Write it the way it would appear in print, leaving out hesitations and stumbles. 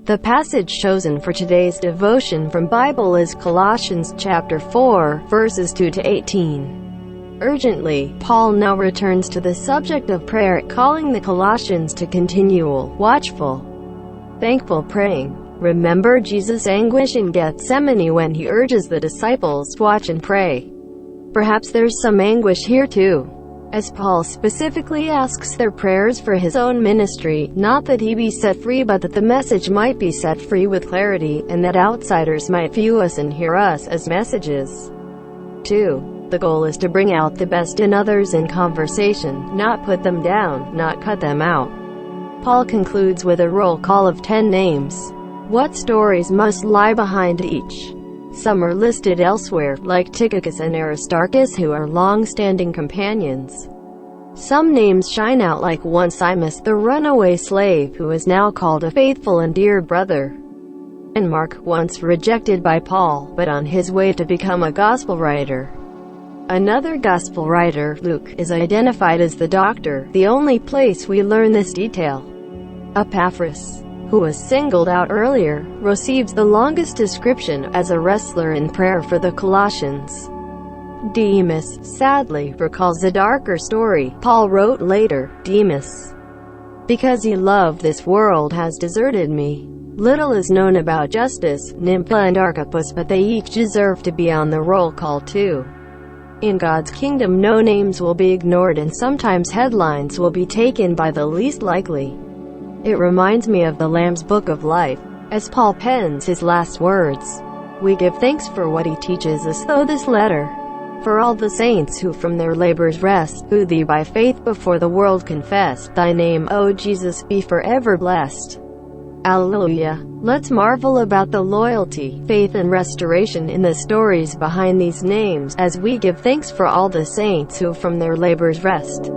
The passage chosen for today's devotion from Bible is Colossians chapter 4, verses 2 to 18. Urgently, Paul now returns to the subject of prayer, calling the Colossians to continual, watchful, thankful praying. Remember Jesus' anguish in Gethsemane when he urges the disciples to watch and pray. Perhaps there's some anguish here too, as Paul specifically asks their prayers for his own ministry, not that he be set free but that the message might be set free with clarity, and that outsiders might view us and hear us as messages. 2. The goal is to bring out the best in others in conversation, not put them down, not cut them out. Paul concludes with a roll call of 10 names. What stories must lie behind each? Some are listed elsewhere, like Tychicus and Aristarchus, who are long-standing companions. Some names shine out, like Onesimus, the runaway slave, who is now called a faithful and dear brother. And Mark, once rejected by Paul, but on his way to become a gospel writer. Another gospel writer, Luke, is identified as the doctor, the only place we learn this detail. Epaphras, who was singled out earlier, receives the longest description, as a wrestler in prayer for the Colossians. Demas, sadly, recalls a darker story. Paul wrote later, Demas, because he loved this world, has deserted me. Little is known about Justus, Nympha and Archippus, but they each deserve to be on the roll call too. In God's kingdom, no names will be ignored, and sometimes headlines will be taken by the least likely. It reminds me of the Lamb's Book of Life, as Paul pens his last words. We give thanks for what he teaches us through this letter. For all the saints who from their labors rest, who thee by faith before the world confessed, thy name, O Jesus, be forever blessed. Alleluia. Let's marvel about the loyalty, faith and restoration in the stories behind these names, as we give thanks for all the saints who from their labors rest.